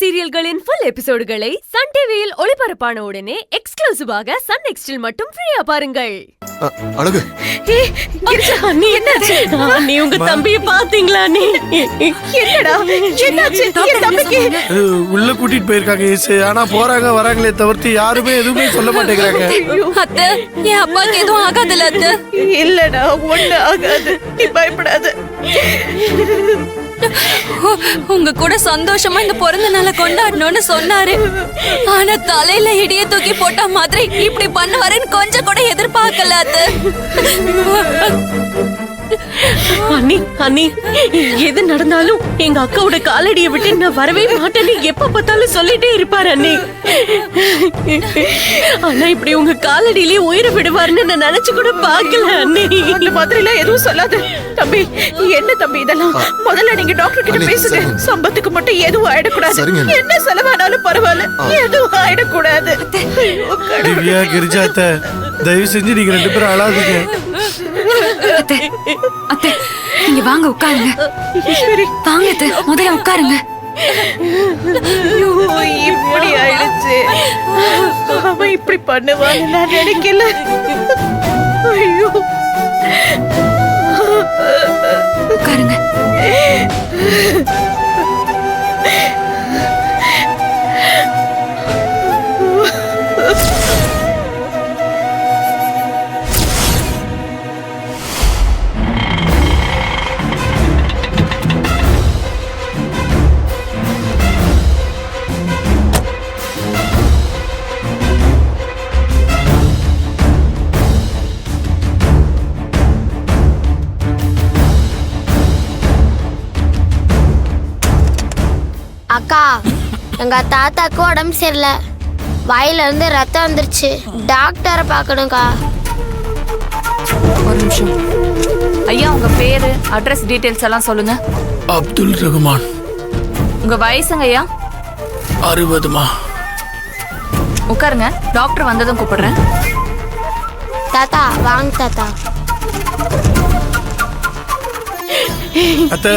சீரியல்களின் full எபிசோடுகளை Sun டிவியில் ஒளிபரப்பான உடனே எக்ஸ்க்ளூசிவாக சன் நெக்ஸ்டில் மட்டும் ஃப்ரீயா பாருங்கள். அழகு நீ என்னாச்சு? நீ உங்க தம்பியை பாத்தீங்களா? நீ என்னடா என்னாச்சு? என் தம்பிக்கு உள்ள கூட்டிட்டு போயிருக்காங்க. ஆனா போறாங்க வராங்களே தவிர்த்து யாருமே எதுவுமே சொல்ல மாட்டேங்கிறாங்க. அத்தை, என் அப்பாக்கு எதுவும் ஆகாதுல்ல அத்தை? இல்லடா, ஒண்ணு ஆகாது, நீ பயப்படாத. உங்க கூட சந்தோஷமா இந்த பிறந்த நாளை கொண்டாடணும்னு சொன்னாரு. ஆனா தலையில இடிய தூக்கி போட்ட மாதிரி இப்படி பண்ணுவாருன்னு கொஞ்சம் கூட எதிர்பார்க்கல அத்தை. அண்ணி அண்ணி, எது நடந்தாலும் எங்க அக்காவோட காலடியை விட்டு நான் வரவே மாட்டேன்னு எப்ப பார்த்தாலும் சொல்லிட்டே இருப்பாரு அண்ணி. ஆனா இப்படி உங்க காலடியிலே உயிரை விடுவாருன்னு நான் நினைச்சு கூட பாக்கல அண்ணி. அந்த மாதிரி எல்லாம் எதுவும் சொல்லாத தம்பி. என்ன தம்பி இதெல்லாம்? முதல்ல நீங்க டாக்டர் கிட்ட பேசுங்க. சம்பத்துக்கு மட்டும் எதுவும் ஆயிடக்கூடாது. என்ன செலவானாலும் பரவாயில்ல, எதுவும் ஆயிடக்கூடாது. திவ்யா, கிரிஜாத்த, தயவு செஞ்சு நீங்க ரெண்டு பேரும் அழாதீங்க. அத்தை, அத்தை, நீங்க வாங்க உட்காருங்க. வாங்க அத்தை, முதல்ல உட்காருங்க. இப்படி ஆயிடுச்சு. அவன் இப்படி பண்ணுவான்னு நான் நினைக்கல. ஐயோ, உட்காருங்க. அக்கா, எங்க தாத்தாக்கு உடம்பு சரியில்லை. வாயில இருந்து ரத்தம் வந்துருச்சு. டாக்டரை பார்க்கணும்க்கா. ஒரு நிமிஷம் ஐயா, உங்க பேரு, அட்ரஸ், டீடைல்ஸ் எல்லாம் சொல்லுங்க. அப்துல் ரஹ்மான். உங்க வயசுங்க ஐயா? 60மா. உட்காருங்க, டாக்டர் வந்ததும் கூப்பிடுறேன். தாத்தா வாங்க தாத்தா. அத்த,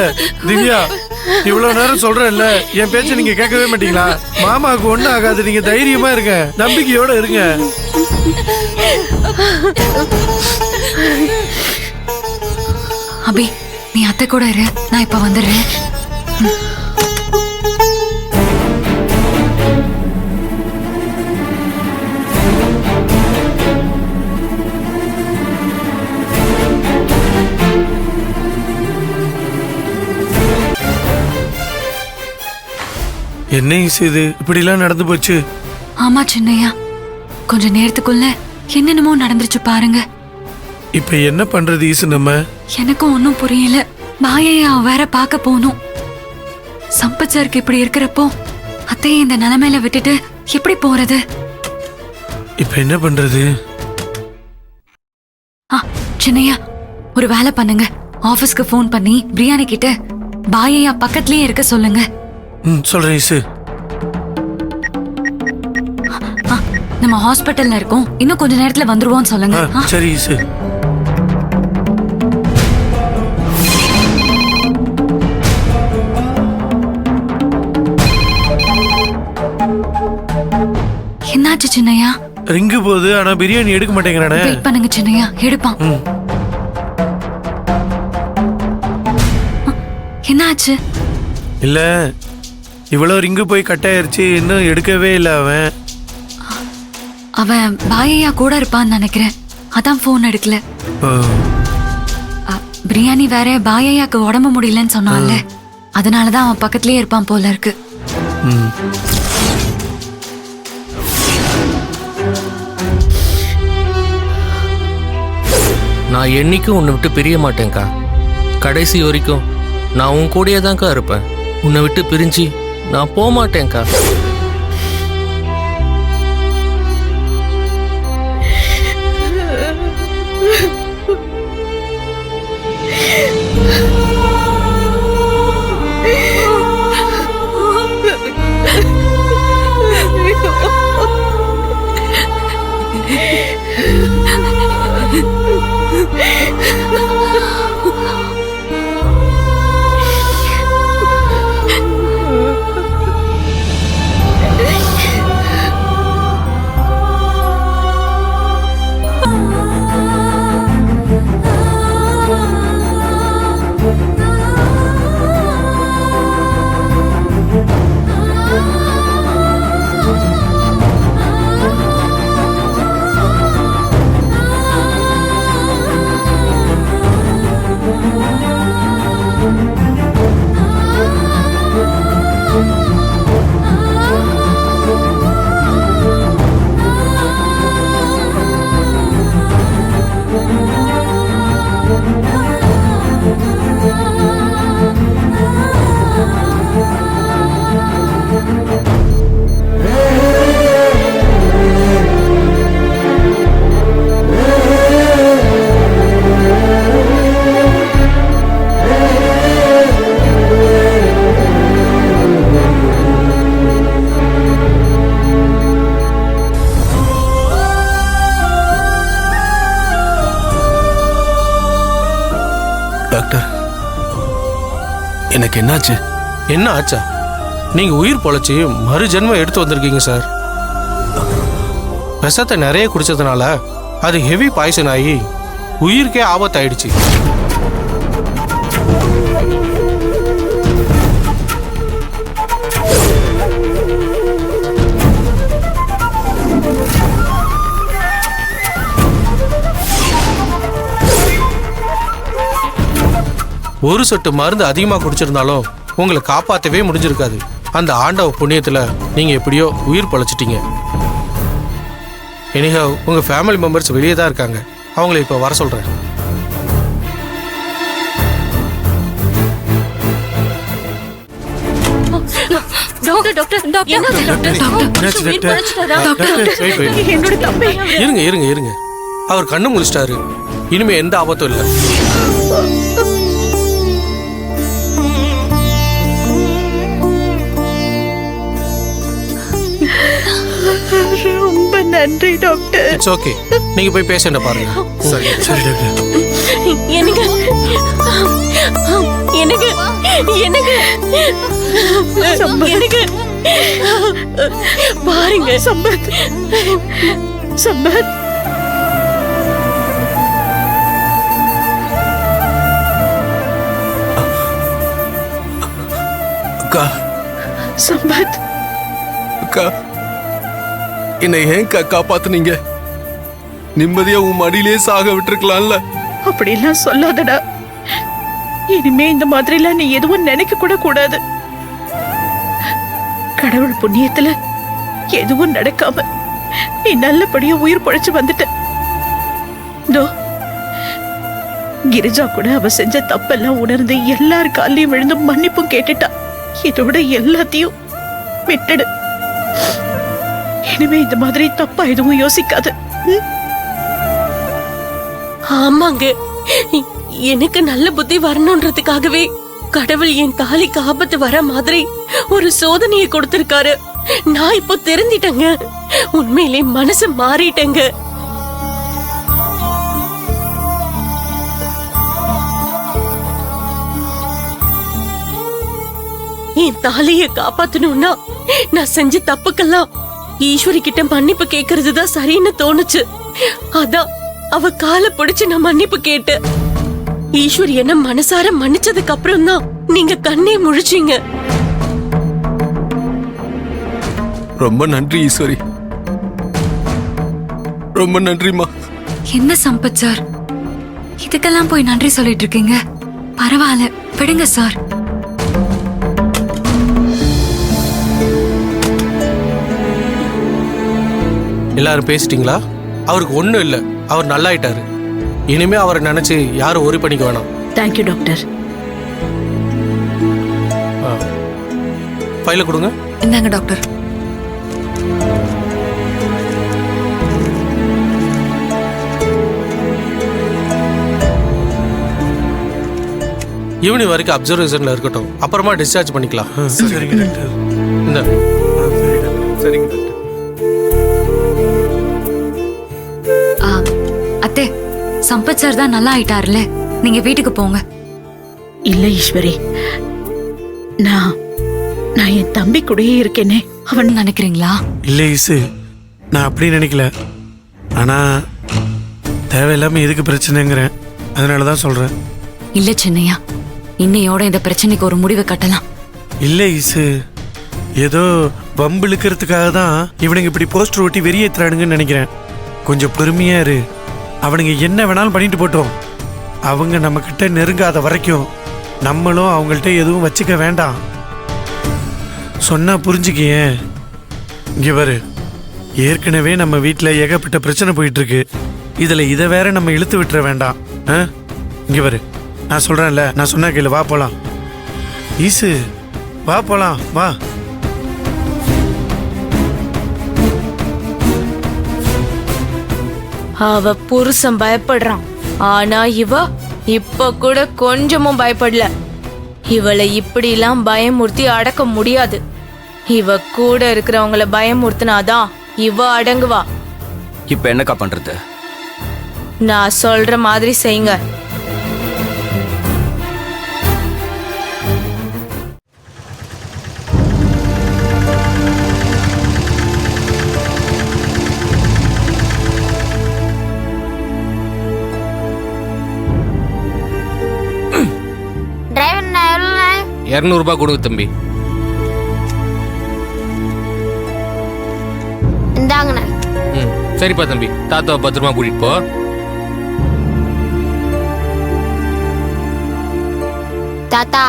திவ்யா, இவ்வளவு நேரம் சொல்றேன்ல, என் பேச்ச நீங்க கேட்கவே மாட்டீங்களா? மாமாவுக்கு ஒண்ணு ஆகாது, நீங்க தைரியமா இருங்க, நம்பிக்கையோட இருங்க. அபி, நீ அத்தை கூட இரு, நான் இப்ப வந்துடுறேன். என்ன இது இப்படி எல்லாம் நடந்து போச்சு? ஆமா சின்னையா, கொஞ்ச நேரத்துக்குள்ள என்னென்னமோ நடந்துருச்சு பாருங்க. இப்ப என்ன பண்றது ஈசு? நம்ம எனக்கும் ஒன்னும் புரியல. பாயையா வேற பார்க்க போகணும். சம்பத் சாருக்கு இப்படி இருக்கிறப்போ அத்தையை இந்த நிலைமையில விட்டுட்டு எப்படி போறது? இப்ப என்ன பண்றது? சின்னையா, ஒரு வேலை பண்ணுங்க. ஆபீஸ்க்கு போன் பண்ணி பிரியாணி கிட்ட பாயையா பக்கத்துலயே இருக்க சொல்லுங்க. சொல்றேன் ஈசு. நம்ம ஹாஸ்பிட்டல்ல இருக்கோம், இன்னும் கொஞ்ச நேரத்துல வந்துருவோம் சொல்லுங்க. சரி ஈசு. என்னாச்சு சின்னையா? ரிங்கு போகுது, ஆனா பிரியாணி எடுக்க மாட்டேங்கிறானே. வெயிட் பண்ணுங்க சின்னையா, எடுப்பான். என்னாச்சு? இல்ல, இவ்வளவு ரிங்கு போய் கட் ஆயிருச்சு, இன்னும் எடுக்கவே இல்ல. அவன் பாயையா கூட இருப்பான்னு நினைக்கிறேன், அதான் போன் எடுக்கல. பிரியாணி வேற பாயையாக்கு உடம்பு முடியலன்னு சொன்னான்ல, அதனாலதான் அவன் பக்கத்துலயே இருப்பான் போல இருக்கு. நான் என்னைக்கும் உன்னை விட்டு பிரிய மாட்டேன்க்கா. கடைசி வரைக்கும் நான் உன் கூடயே தான்க்கா இருப்பேன். உன்னை விட்டு பிரிஞ்சு நான் போக மாட்டேன்க்கா. உங்களுக்கு என்னாச்சு? என்ன ஆச்சா? நீங்க உயிர் பொழைச்சி மறு ஜென்மம் எடுத்து வந்திருக்கீங்க சார். விஷத்தை நிறைய குடிச்சதுனால அது ஹெவி பாய்சன் ஆகி உயிருக்கே ஆபத்தாயிடுச்சு. ஒரு சொட்டு மருந்து அதிகமாக குடிச்சிருந்தாலும் உங்களை காப்பாற்றவே முடிஞ்சிருக்காது. அந்த ஆண்டவ புண்ணியத்தில் நீங்கள் எப்படியோ உயிர் பொழைச்சிட்டீங்க. எனிஹவ் உங்கள் ஃபேமிலி மெம்பர்ஸ் வெளியே தான் இருக்காங்க. அவங்கள இப்போ வர சொல்கிறேன். டாக்டர் டாக்டர் டாக்டர் என்னாச்சு டாக்டர்? என்னோட தம்பி இருங்க இருங்க இருங்க, அவர் கண்ணு முழிச்சிட்டாரு. இனிமே எந்த ஆபத்தும் இல்லை. ரொம்ப நன்றி டாக்டர். இட்ஸ் ஓகே, நீங்க போய் பேஷண்ட்டை பாருங்க. சரி டாக்டர். எனக்கு எனக்கு எனக்கு எனக்கு பாருங்க சம்பத் சம்பத் அக்கா, சம்பத் அக்கா, என்னை ஏன்க்கா காப்பாத்துனீங்க? நிம்மதியா உன் மடியிலே சாக விட்டுருக்கலாம்ல. அப்படிலாம் சொல்லாதடா. இனிமே இந்த மாதிரிலாம் நீ எதுவும் நினைக்க கூட கூடாது. கடவுள் புண்ணியத்துல எதுவும் நடக்காம நீ நல்லபடியா உயிர் பொழைச்சு வந்துட்ட. தோ கிரிஜா கூட அவ செஞ்ச தப்பெல்லாம் உணர்ந்து எல்லார் காலையும் விழுந்து மன்னிப்பும் கேட்டுட்டா. இதோட எல்லாத்தையும் விட்டுடு. இனிமே இந்த மாதிரி தப்பா எதுவும் யோசிக்காது. ஆமாங்க, எனக்கு நல்ல புத்தி வரணும்ன்றதுக்காகவே கடவுள் என் தாலிக்கு ஆபத்து வர மாதிரி ஒரு சோதனையை கொடுத்திருக்காரு. நான் இப்போ தெரிஞ்சிட்டேங்க. உண்மையிலே மனசு மாறிட்டேங்க. என் தாலியை காப்பாத்தணும்னா நான் செஞ்ச தப்புக்கெல்லாம் ஈஸ்வரி கிட்ட மன்னிப்பு கேக்குறது தான் சரின்னு தோணுச்சு. அதான் அவ காலை பிடிச்சு நான் மன்னிப்பு கேட்டேன். ஈஸ்வரி என்ன மனசார மன்னிச்சதுக்கு அப்புறம் தான் நீங்க கண்ணே முழிச்சீங்க. ரொம்ப நன்றி ஈஸ்வரி, ரொம்ப நன்றிமா. என்ன சம்பத் சார், இதுக்கெல்லாம் போய் நன்றி சொல்லிட்டு இருக்கீங்க? பரவாயில்ல, விடுங்க சார். எல்லாரும் பேசிட்டீங்களா? அவருக்கு ஒன்றும் இல்லை, அவர் நல்லாயிட்டாரு. இனிமே அவரை நினைச்சு யாரும் worry பண்ணிக்க வேணாம். Thank you doctor. ஃபைலை கொடுங்க. இந்தாங்க டாக்டர். ஈவினிங் வரைக்கும் அப்சர்வேஷன்ல இருக்கட்டும், அப்புறமா டிஸ்சார்ஜ் பண்ணிக்கலாம். சரிங்க டாக்டர். இந்த சரி டாக்டர். சரிங்க டாக்டர். அத்தே, சம்பத் சார் தான் நல்லா ஆயிட்டாருல, நீங்க வீட்டுக்கு போங்க. இல்ல ஈஸ்வரி, நான் என் தம்பி கூடயே இருக்கேனே. அவன் நினைக்கிறீங்களா? இல்லை ஈசு, நான் அப்படி நினைக்கல. ஆனா தேவையில்லாம எதுக்கு பிரச்சனைங்கிறேன், அதனால தான் சொல்றேன். இல்ல சின்னையா, இன்னையோட இந்த பிரச்சனைக்கு ஒரு முடிவை கட்டலாம். இல்லை ஈசு, ஏதோ வம்பு இழுக்கிறதுக்காக தான் இவனுங்க இப்படி போஸ்டர் ஒட்டி வெறியேத்துறானுங்கன்னு நினைக்கிறேன். கொஞ்சம் பொறுமையா இரு. அவனுங்க என்ன வேணாலும் பண்ணிட்டு போட்டோம். அவங்க நம்ம கிட்ட நெருங்காத வரைக்கும் நம்மளும் அவங்கள்ட்ட எதுவும் வச்சுக்க வேண்டாம். சொன்னா புரிஞ்சுக்கிய. இங்க பாரு, ஏற்கனவே நம்ம வீட்டில் ஏகப்பட்ட பிரச்சனை போயிட்டு இருக்கு. இதுல இதை வேற நம்ம இழுத்து விட்டுற வேண்டாம். இங்க பாரு, நான் சொல்றேன்ல, நான் சொன்னா கேளு. வா போலாம் ஈசு, வா போலாம், வா. அவ புருஷன் பயப்படுறான், ஆனா இவ இப்ப கூட கொஞ்சமும் பயப்படல. இவளை இப்படிலாம் பயமுறுத்தி அடக்க முடியாது. இவ கூட இருக்கிறவங்கள பயமுறுத்தினாதான் இவ அடங்குவா. இப்ப என்னக்கா பண்றது? நான் சொல்ற மாதிரி செய்யுங்க. 200 கொடுங்க தம்பி. இந்தாங்கண்ணே. ம் சரிப்பா தம்பி, தாத்தாவை பத்திரமா கூட்டிட்டு போ. தாத்தா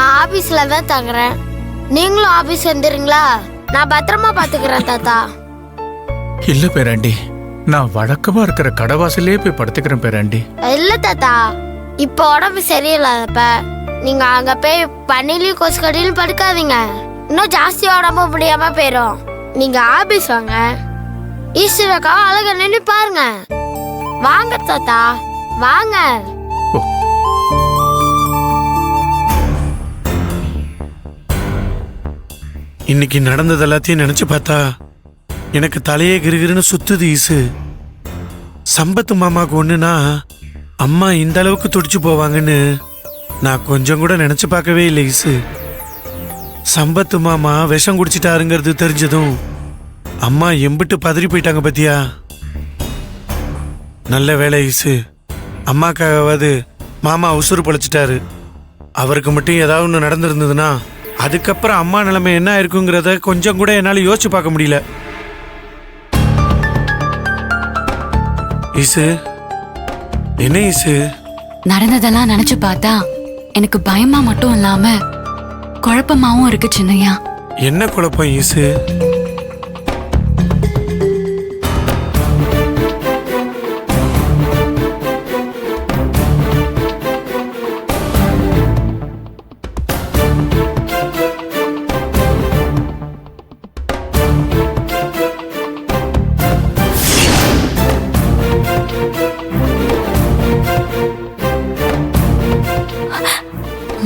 ஆபீஸ்ல தான் தங்குறேன், நீங்களும் ஆபீஸ் வந்துடுறீங்களா? நான் பத்திரமா பாத்துக்கிறேன் தாத்தா. இல்ல பேராண்டி, நான் வழக்கமா இருக்கிற கடவாசலே போய் படுத்துக்கிறேன் பேராண்டி. இல்ல தாத்தா, இப்ப உடம்பு சரியில்லாதப்ப நீங்க அங்க போய் பனிலையும் கொசுக்கடியிலும் படுக்காதீங்க, இன்னும் ஜாஸ்தி உடம்பு முடியாம போயிடும். நீங்க ஆபீஸ் வாங்க, ஈஸ்வரக்கா அழகா நின்று பாருங்க. வாங்க தாத்தா வாங்க. இன்னைக்கு நடந்தது எல்லாத்தையும் நினைச்சு பார்த்தா எனக்கு தலையே கிருகிருன்னு சுத்துது ஈசு. சம்பத்து மாமாவுக்கு ஒண்ணுனா அம்மா இந்த அளவுக்கு துடிச்சு போவாங்கன்னு நான் கொஞ்சம் கூட நினைச்சு பார்க்கவே இல்லை ஈசு. சம்பத்து மாமா விஷம் குடிச்சிட்டாருங்கிறது தெரிஞ்சதும் அம்மா எம்பிட்டு பதறி போயிட்டாங்க பத்தியா. நல்ல வேலை ஈசு, அம்மாக்காவது மாமா உசுறு பொழைச்சிட்டாரு. அவருக்கு மட்டும் ஏதாவது ஒன்று நடந்திருந்ததுன்னா அதுக்கப்புறம் அம்மா நிலைமை என்ன இருக்குங்கிறத கொஞ்சம் கூட என்னால் யோசிச்சு பார்க்க முடியல. ஈசு, என்ன ஈசு? நடந்ததெல்லாம் நினைச்சு பார்த்தா எனக்கு பயமா மட்டும் இல்லாம குழப்பமாவும் இருக்கு சின்னையா. என்ன குழப்பம் ஈசு?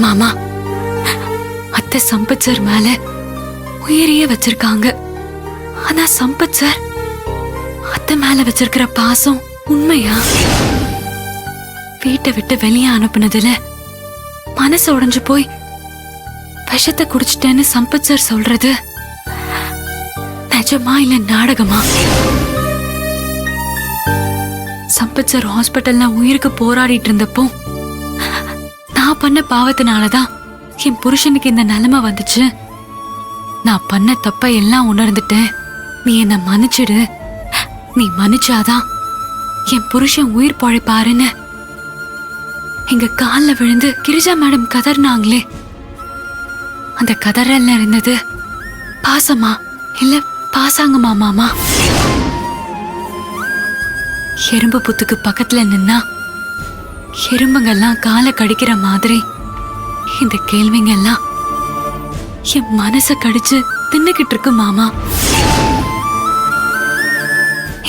மாமா, அத்தை சம்பத் சார் மேல உயிரையே வச்சிருக்காங்க. ஆனா சம்பத் சார் அத்தை மேல வச்சிருக்கிற பாசம் உண்மையா? வீட்டை விட்டு வெளியே அனுப்புனதுல மனசு உடைஞ்சு போய் விஷத்தை குடிச்சிட்டேன்னு சம்பத் சார் சொல்றது நிஜமா இல்ல நாடகமா? சம்பத் சார் ஹாஸ்பிட்டல்ல உயிருக்கு போராடிட்டு இருந்தப்போ நான் பண்ண பாவத்தினாலதான் என் புருஷனுக்கு இந்த நிலைமை வந்துச்சு. நான் பண்ண தப்ப எல்லாம் உணர்ந்துட்டேன், நீ என்ன மன்னிச்சிடு, நீ மன்னிச்சாதான் என் புருஷன் உயிர் பழைப்பாருன்னு எங்க கால்ல விழுந்து கிரிஜா மேடம் கதறினாங்களே. அந்த கதறல்ல இருந்தது பாசமா இல்ல பாசாங்கமா மாமா? எறும்பு புத்துக்கு பக்கத்துல நின்னா எறும்புங்கெல்லாம் காலை கடிக்கிற மாதிரி இந்த கேள்விங்கெல்லாம் என் மனச கடிச்சு தின்னுக்கிட்டு இருக்கு மாமா.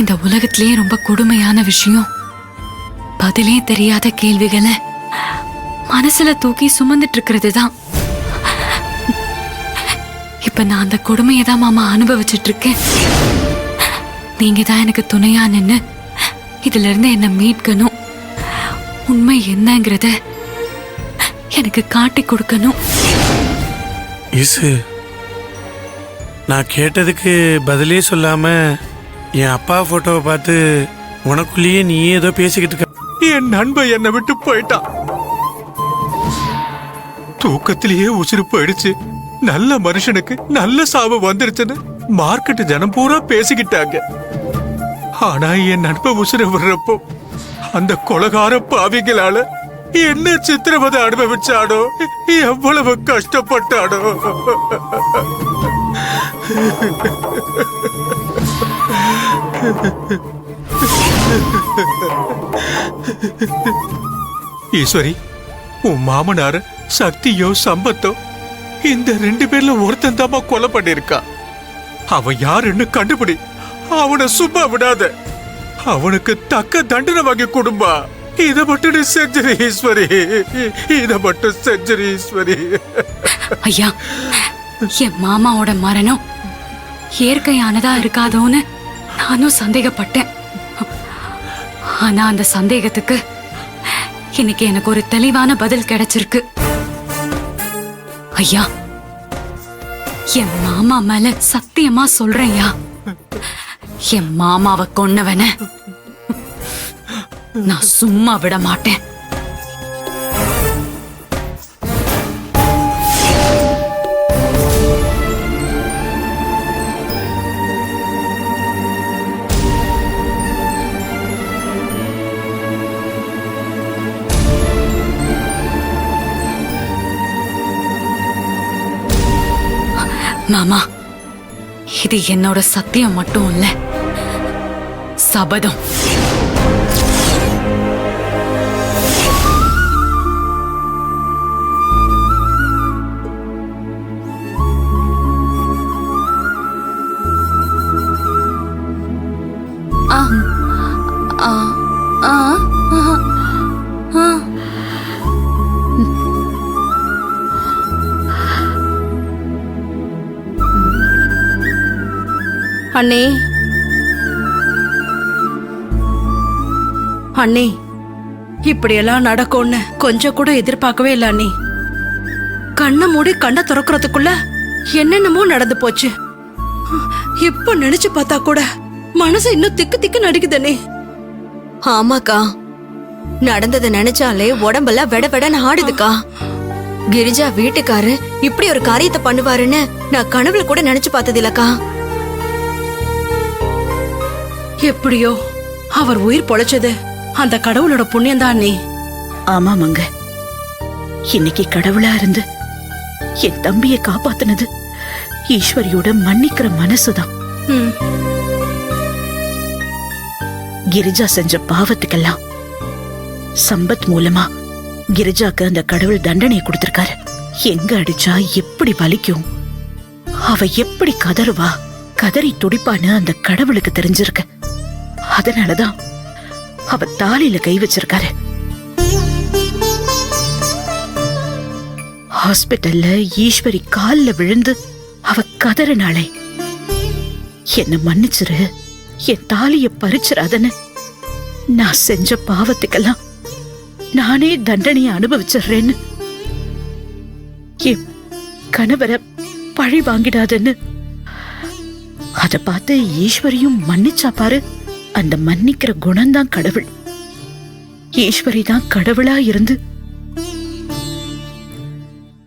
இந்த உலகத்திலேயே ரொம்ப கொடுமையான விஷயம், பதிலே தெரியாத கேள்விகளை மனசுல தூக்கி சுமந்துட்டு இருக்கிறது தான். இப்ப நான் அந்த கொடுமையை தான் மாமா அனுபவிச்சுட்டு இருக்கேன். நீங்க தான் எனக்கு துணையா நின்னு இதுல இருந்து என்ன மீட்கணும், உண்மை என்னங்கிறத எனக்கு காட்டி கொடுக்கணும். ஈசு, நான் கேட்டதுக்கு பதிலே சொல்லாம என் அப்பா போட்டோவை பார்த்து உனக்குள்ளேயே நீ ஏதோ பேசிக்கிட்டு இருக்க. என் நண்பன் என்னை விட்டு போயிட்டான், தூக்கத்திலேயே உசுறு போயிடுச்சு, நல்ல மனுஷனுக்கு நல்ல சாவு வந்துருச்சுன்னு மார்க்கெட் ஜனம் பூரா பேசிக்கிட்டாங்க. ஆனா என் நண்பன் உசுறு விடுறப்போ அந்த கொலகார பாவிகளால என்ன சித்திரவதை அனுபவிச்சாடோ, எவ்வளவு கஷ்டப்பட்டாடோ. ஈஸ்வரி, உன் மாமனார் சக்தியோ சம்பத்தோ இந்த 2 பேர்ல ஒருத்தன் தாமா கொலை பண்ணிருக்கா. அவன் யாருன்னு கண்டுபிடி, அவனை சும்மா விடாத, அவனுக்கு தக்க தண்டனை வாங்கி கொடும்பா. இத மட்டும் செஞ்சிரு ஈஸ்வரி, இத மட்டும் செஞ்சிரு ஈஸ்வரி. ஐயா, என் மாமாவோட மரணம் இயற்கையானதா இருக்காதோன்னு நானும் சந்தேகப்பட்டேன். ஆனா அந்த சந்தேகத்துக்கு இன்னைக்கு எனக்கு ஒரு தெளிவான பதில் கிடைச்சிருக்கு. ஐயா, என் மாமா மேல சத்தியமா சொல்றேன்யா, என் மாமாவை கொன்னவன நான் சும்மா விட மாட்டேன். மாமா இது என்னோட சத்தியம் மட்டும் இல்ல, சபதம். அண்ணே அண்ணே, இப்படியெல்லாம் நடக்கும்னு கொஞ்சம் கூட எதிர்பார்க்கவே இல்லை அண்ணே. கண்ணை மூடி கண்ணை திறக்கிறதுக்குள்ள என்னென்னமோ நடந்து போச்சு. இப்ப நினைச்சு பார்த்தா கூட மனசு இன்னும் திக்கு திக்கு நடிக்குதண்ணே. ஆமாக்கா, நடந்ததை நினைச்சாலே உடம்பெல்லாம் வெட வெடன்னு ஆடுதுக்கா. கிரிஜா வீட்டுக்காரு இப்படி ஒரு காரியத்தை பண்ணுவாருன்னு நான் கனவுல கூட நினைச்சு பார்த்தது இல்லக்கா. எப்படியோ அவர் உயிர் பொழைச்சது அந்த கடவுளோட புண்ணியம் தான் அண்ணே. ஆமாமாங்க, இன்னைக்கு கடவுளா இருந்து என் தம்பியை காப்பாத்துனது ஈஸ்வரியோட மன்னிக்கிற மனசுதான். ம். கிரிஜா செஞ்ச பாவத்துக்கெல்லாம் சம்பத் மூலமா கிரிஜாக்கு அந்த கடவுள் தண்டனை கொடுத்திருக்காரு. எங்க அடிச்சா எப்படி வலிக்கும், அவ எப்படி கதறுவா, கதறி துடிப்பான்னு அந்த கடவுளுக்கு தெரிஞ்சிருக்கு. அதனாலதான் அவ தாலியில கை வச்சிருக்காரு. ஹாஸ்பிட்டல்ல ஈஸ்வரி கால்ல விழுந்து அவ கதறினாளே, என்ன மன்னிச்சிரு, என் தாலிய பறிச்சிடாதன்னு. நான் செஞ்ச பாவத்துக்கெல்லாம் நானே தண்டனையை அனுபவிச்சிடுறேன்னு, என் கணவரை பழி வாங்கிடாதன்னு. அத பார்த்து ஈஸ்வரியும் மன்னிச்சா பாரு. அந்த மன்னிக்கிற குணம்தான் கடவுள். ஈஸ்வரி தான் கடவுளா இருந்து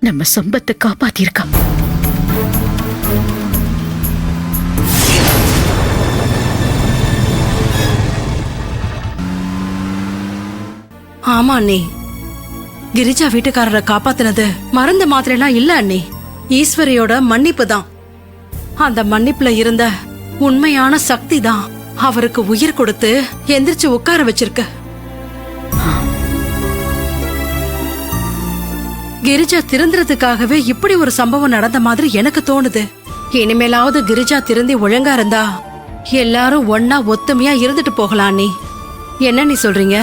நம்ம சம்பத்தை காப்பாத்திருக்கா. ஆமா அண்ணே, கிரிஜா வீட்டுக்காரரை காப்பாத்தினது மருந்து மாத்திரை எல்லாம் இல்ல அண்ணே, ஈஸ்வரியோட மன்னிப்பு தான். அந்த மன்னிப்புல இருந்த உண்மையான சக்தி தான் அவருக்கு உயிர் கொடுத்து எந்திரிச்சு உட்கார வச்சிருக்கு. கிரிஜா திருந்துறதுக்காகவே இப்படி ஒரு சம்பவம் நடந்த மாதிரி எனக்கு தோணுது. இனிமேலாவது கிரிஜா திருந்தி ஒழுங்கா இருந்தா எல்லாரும் ஒன்னா ஒத்துமையா இருந்துட்டு போகலாம் அண்ணே. என்ன நீ சொல்றீங்க?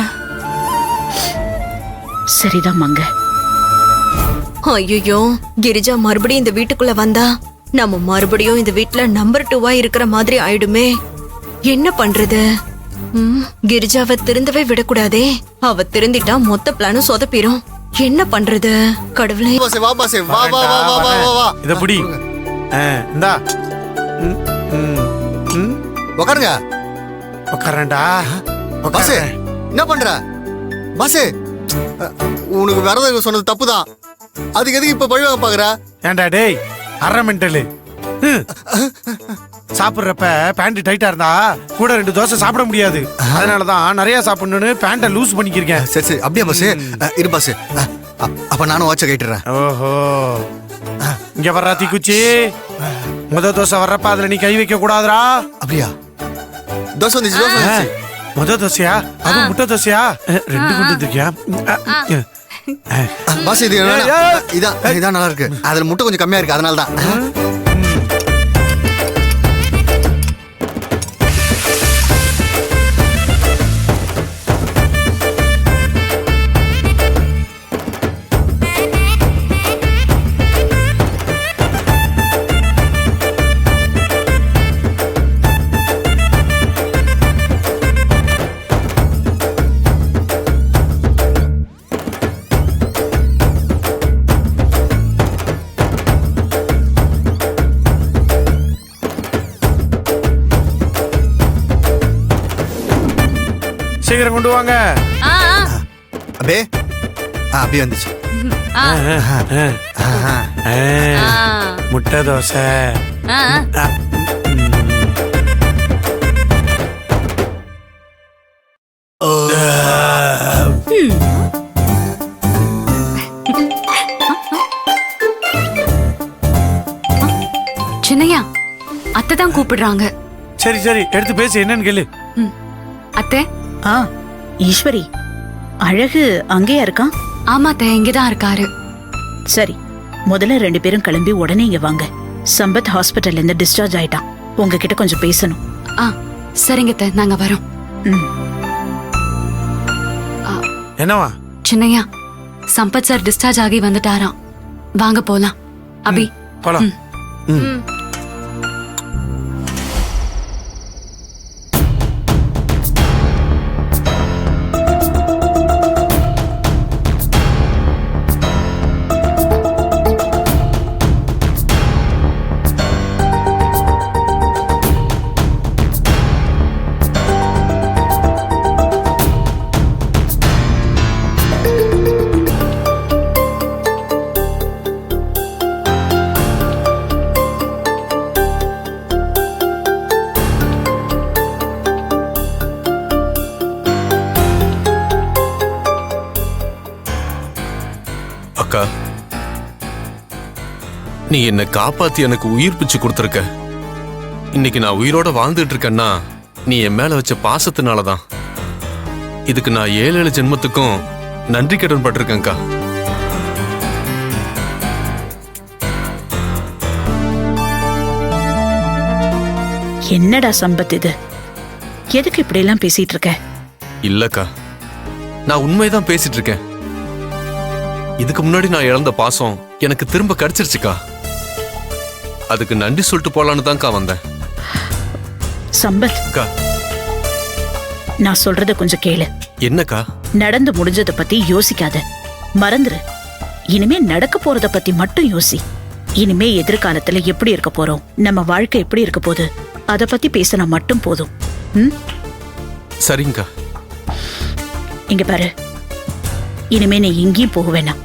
சரிதான் மங்க. ஐயோ, கிரிஜா மறுபடியும் இந்த வீட்டுக்குள்ள வந்தா நம்ம மறுபடியும் இந்த வீட்டுல நம்பர் 2வா இருக்கிற மாதிரி ஆயிடுமே. என்ன பண்றது? கிரிஜாவை திருந்தவே விடக்கூடாதே. அவ திருந்திட்டா மொத்த பிளானும் சொதப்பிரும். என்ன பண்றது? கடவுளே. இத புடி. இந்தா. உட்காருங்க. உட்காரண்டா. பாசே, என்ன பண்ற? பாசே, உனக்கு விரதம் சொன்னது தப்புதான். அதுக்கு எதுக்கு இப்ப பழி வாங்க பாக்குற? ஏண்டா டேய், அரை மெண்டலு. சாப்பிடுறப்ப பேண்ட் டைட்டா இருந்தா கூட 2 தோசை சாப்பிட முடியாது. அதனாலதான் நிறைய சாப்பிடணும்னு பேண்ட லூஸ் பண்ணிக்கிறேன். சரி சரி, அப்படியே பாசே. இரு பாசே, அப்ப நானும் வாட்ச கேட்டுறேன். ஓஹோ, இங்க வர்றா தீக்குச்சி. முத தோசை வர்றப்ப அதுல நீ கை வைக்க கூடாதுரா. அப்படியா? தோசை வந்துச்சு, தோசை வந்துச்சு. முத தோசையா? அது முட்டை தோசையா? 2 கொண்டு வந்திருக்கியா? பாஸ், இது இதான் நல்லா இருக்கு. அதுல முட்டை கொஞ்சம் கம்மியா இருக்கு, அதனால தான். சீக்கிரம் கொண்டு வாங்க. அப்படியே அப்படியே வந்துச்சு. முட்டை தோசை. சின்னையா அத்தை தான் கூப்பிடுறாங்க. சரி சரி எடுத்து பேசு, என்னன்னு கேளு. அத்தை. ஈஸ்வரி, அழகு அங்கேயா இருக்கான்? ஆமா அத்தை, இங்கதான் இருக்காரு. சரி, முதல்ல 2 பேரும் கிளம்பி உடனே இங்க வாங்க. சம்பத் ஹாஸ்பிட்டல்ல இருந்து டிஸ்சார்ஜ் ஆயிட்டான். உங்ககிட்ட கொஞ்சம் பேசணும். சரிங்க அத்தை, நாங்க வரோம். என்னவா? சின்னையா, சம்பத் சார் டிஸ்சார்ஜ் ஆகி வந்துட்டாராம். வாங்க போலாம். அபி போலாம். அக்கா, நீ என்ன காப்பாத்தி எனக்கு உயிர் பிச்சு கொடுத்துருக்க. இன்னைக்கு நான் உயிரோட வாழ்ந்துட்டு இருக்கேன்னா நீ என் மேல வச்ச பாசத்தினாலதான். இதுக்கு நான் 7 ஜென்மத்துக்கும் நன்றி கடன் பட்டிருக்கேன்க்கா. என்னடா சம்பத் இது? எதுக்கு இப்படி எல்லாம் பேசிட்டு இருக்க? இல்லக்கா, நான் உண்மைதான் பேசிட்டு இருக்கேன். இதுக்கு முன்னாடி நான் இழந்த பாசம் எனக்கு திரும்ப கிடைச்சிருச்சுக்கா. அதுக்கு நன்றி சொல்லிட்டு போலான்னு தான்க்கா வந்தேன். சம்பத், நான் சொல்றத கொஞ்சம் கேளு. என்னக்கா? நடந்து முடிஞ்சத பத்தி யோசிக்காத, மறந்துரு. இனிமே நடக்க போறத பத்தி மட்டும் யோசி. இனிமே எதிர்காலத்துல எப்படி இருக்க போறோம், நம்ம வாழ்க்கை எப்படி இருக்க போகுது, அத பத்தி பேசினா மட்டும் போதும். சரிங்கக்கா. இங்க பாரு, இனிமே நீ எங்கேயும் போக வேணாம்.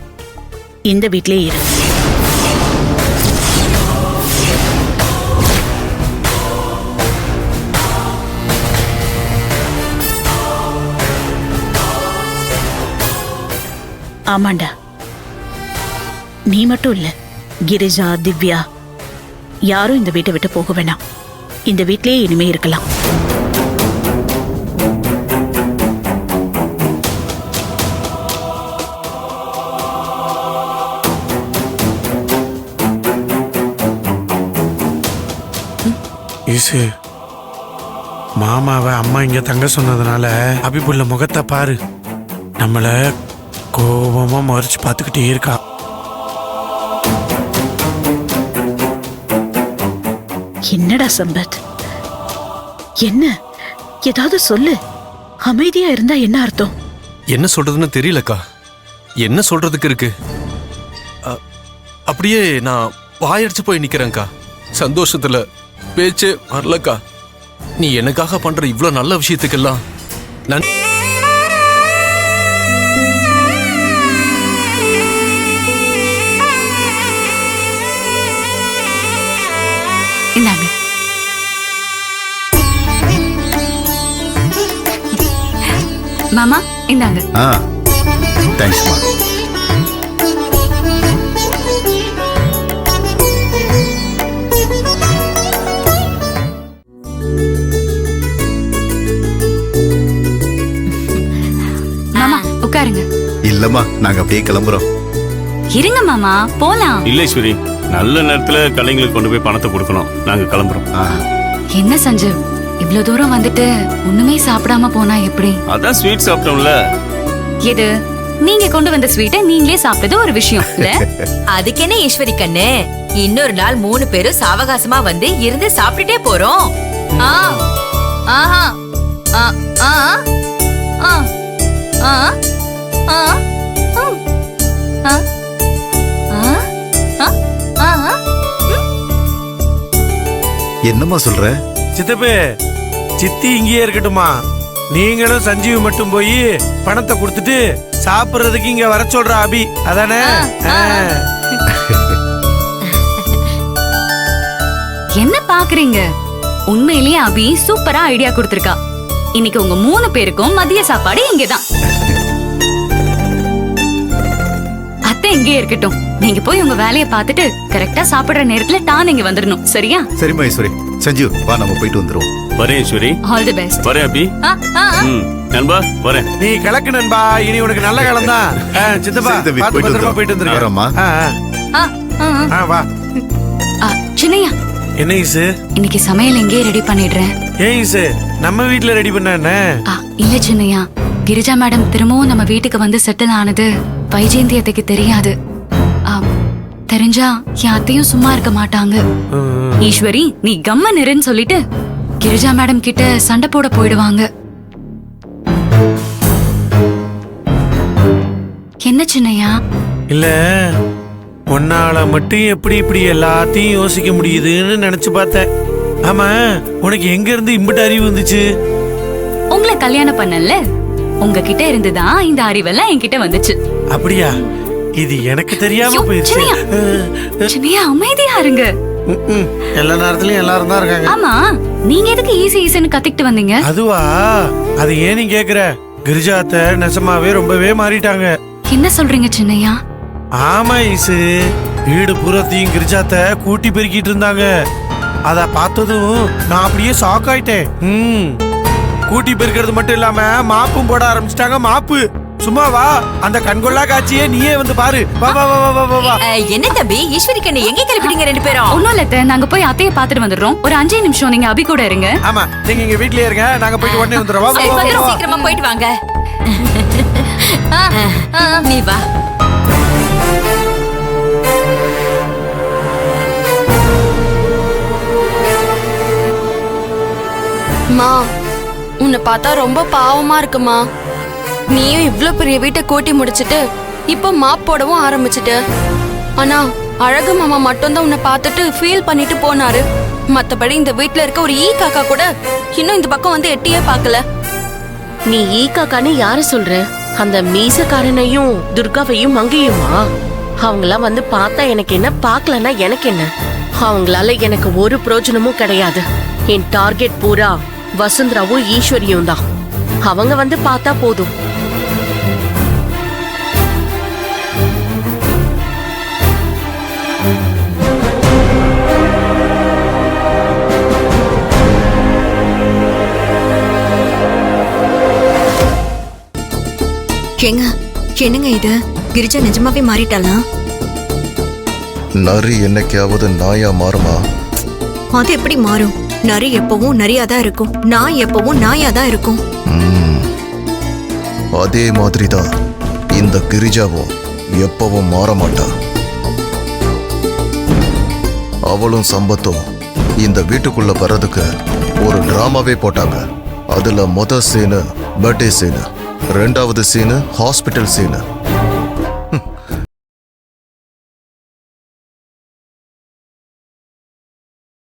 இந்த வீட்லயே இரு. ஆமாண்டா, நீ மட்டும் இல்ல, கிரிஜா, திவ்யா யாரும் இந்த வீட்டை விட்டு போக வேணாம். இந்த வீட்லயே இனிமே இருக்கலாம். ஈசு, மாமாவை அம்மா இங்க தங்க சொன்னதுனால அபிபுள்ள முகத்தை பாரு. நம்மள கோபமா மறைச்சு பார்த்துக்கிட்டே இருக்கா. என்னடா சம்பத், என்ன? ஏதாவது சொல்லு. அமைதியா இருந்தா என்ன அர்த்தம்? என்ன சொல்றதுன்னு தெரியலக்கா. என்ன சொல்றதுக்கு இருக்கு? அப்படியே நான் வாயடிச்சு போய் நிக்கிறேன்க்கா. சந்தோஷத்துல பேச்சே வரலக்கா. நீ எனக்காக பண்ற இவ்வளவு நல்ல விஷயத்துக்கெல்லாம் நான் இந்தாங்க. மாமா இந்தாங்க. தேங்க்ஸ்மா. மாமா உட்காருங்க. இல்லம்மா, நாங்க அப்படியே கிளம்புறோம். இருங்க மாமா, போலாம். இல்லேஸ்வரி, நல்ல நேரத்துல கலைஞங்களுக்கு கொண்டு போய் பணத்தை கொடுக்கணும். நாங்க கிளம்புறோம். என்ன சஞ்சீவ், இவ்வளவு தூரம் வந்துட்டு ஒண்ணுமே சாப்பிடாம போனா எப்படி? அதான் ஸ்வீட் சாப்பிட்டோம்ல. எது? நீங்க கொண்டு வந்த ஸ்வீட்டை நீங்களே சாப்பிட்டது ஒரு விஷயம் இல்ல? அதுக்கு என்ன ஈஸ்வரி கண்ணு, இன்னொரு நாள் 3 பேரும் சாவகாசமா வந்து இருந்து சாப்பிட்டுட்டே போறோம். என்னம்மா சொல்ற? சித்தப்பே, சித்தி இங்கேயே இருக்கட்டுமா? நீங்களும் சஞ்சீவ் மட்டும் போய் பணத்தை கொடுத்துட்டு சாப்பிடுறதுக்கு இங்க வர சொல்ற அபி, அதானே? என்ன பாக்குறீங்க? உண்மையிலேயே அபி சூப்பரா ஐடியா கொடுத்திருக்கா. இன்னைக்கு உங்க 3 பேருக்கும் மதிய சாப்பாடு இங்கதான். அத்தை இங்கே இருக்கட்டும். நீங்க போய் உங்க வேலையை பார்த்துட்டு கரெக்டா சாப்பிடுற நேரத்துல டான் இங்க வந்துடணும். சரியா? சரிம்மா ஈஸ்வரி. சஞ்சீவ் வா, நம்ம போயிட்டு வந்துருவோம். வரேன் ஈஸ்வரி. All the best. வரேன் அபி. நண்பா வரேன். நீ கிழக்கு நண்பா, இனி உனக்கு நல்ல காலம் தான். சித்தப்பா சரி தம்பி, பார்த்து போயிட்டு பத்திரமா வந்துரும். போயிட்டு வந்துருங்க. வரோம்மா. வா. சின்னையா, என்ன ஈசு? இன்னைக்கு சமையல் எங்கே ரெடி பண்ணிடுறேன். ஏன் ஈசு, நம்ம வீட்ல ரெடி பண்ண என்ன? இல்ல சின்னையா, கிரிஜா மேடம் திரும்பவும் நம்ம வீட்டுக்கு வந்து செட்டில் ஆனது வைஜெயந்தியத்துக்கு தெரியாது. தெரிஞ்சா என் அத்தையும் சும்மா இருக்க மாட்டாங்க. ஈஸ்வரி, நீ கம்மன் இருன்னு சொல்லிட்டு கிரிஜா மேடம் கிட்ட சண்டை போட போயிடுவாங்க. என்ன சின்னையா? இல்ல, உன்னால மட்டும் எப்படி இப்படி எல்லாத்தையும் யோசிக்க முடியுதுன்னு நினைச்சு பார்த்தேன். ஆமா, உனக்கு எங்க இருந்து இம்பிட்டு அறிவு வந்துச்சு? உங்களை கல்யாணம் பண்ணல, உங்ககிட்ட இருந்துதான் இந்த அறிவெல்லாம் என்கிட்ட வந்துச்சு. அப்படியா? இது எனக்கு தெரியாம போயிருச்சு. சின்னையா, அமைதியா இருங்க. எல்லா நேரத்துலயும் எல்லாரும் தான் இருக்காங்க. ஆமா, நீங்க எதுக்கு ஈஸி ஈஸின்னு கத்திக்கிட்டு வந்தீங்க? அதுவா, அது ஏன் நீ கேக்குற? கிரிஜாத்த நெசமாவே ரொம்பவே மாறிட்டாங்க. என்ன சொல்றீங்க சின்னையா? ஆமா ஈசு, வீடு பூரத்தையும் கிரிஜாத்த கூட்டி பெருக்கிட்டு இருந்தாங்க. அத பார்த்ததும் நான் அப்படியே ஷாக் ஆயிட்டேன். கூட்டி பெருக்கிறது மட்டும் இல்லாம மாப்பும் போட ஆரம்பிச்சிட்டாங்க. மாப்பு சும்மா வா, அந்த கண்கொள்ளா காட்சியே நீயே வந்து பாரு. வா வா வா வா வா வா. என்ன தம்பி ஈஸ்வரி கண்ணு, எங்க கிளம்பிட்டீங்க ரெண்டு பேரும்? ஒண்ணும் இல்ல, நாங்க போய் அத்தைய பாத்துட்டு வந்துடுறோம். ஒரு 5 நிமிஷம் நீங்க அபி கூட இருங்க. ஆமா, நீங்க இங்க வீட்லயே இருங்க, நாங்க போயிட்டு உடனே வந்துடுறோம். வா வா வா. சீக்கிரமா போயிட்டு வாங்க. நீ வா. மா, உன்னை பார்த்தா ரொம்ப பாவமா இருக்குமா. நீயும் இவ்ளோ பெரிய வீட்டை கூட்டி முடிச்சிட்டு இப்ப மாப் போடவும் ஆரம்பிச்சிட்டு. ஆனா அழகு மாமா மட்டும்தான் உன்னை பார்த்துட்டு ஃபீல் பண்ணிட்டு போனாரு. மத்தபடி இந்த வீட்ல இருக்க ஒரு ஈ காக்கா கூட இன்னும் இந்த பக்கம் வந்து எட்டியே பார்க்கல. நீ ஈ காக்கான்னு யார சொல்ற? அந்த மீசக்காரனையும் துர்காவையும் மங்கையுமா? அவங்களாம் வந்து பார்த்தா எனக்கு என்ன, பார்க்கலன்னா எனக்கு என்ன? அவங்களால எனக்கு ஒரு பிரயோஜனமும் கிடையாது. என் டார்கெட் பூரா வசுந்தராவும் ஈஸ்வரியும் தான். அவங்க வந்து பார்த்தா போதும். என்னங்க இது? கிரிஜா நிஜமாவே மாறிட்டாளா? நரி என்னைக்காவது நாயா மாறுமா? அது எப்படி மாறும்? நரி எப்பவும் நரியாதான் இருக்கும், நாய் எப்பவும் நாயாதான் இருக்கும். அதே மாதிரிதான் இந்த கிரிஜாவும் எப்பவும் மாற மாட்டா. அவளும் சம்பத்தும் இந்த வீட்டுக்குள்ள வர்றதுக்கு ஒரு டிராமாவே போட்டாங்க. அதுல முதல் சீனு பர்த்டே சீனு, ரெண்டாவது சீனு ஹாஸ்பிட்டல் சீனு,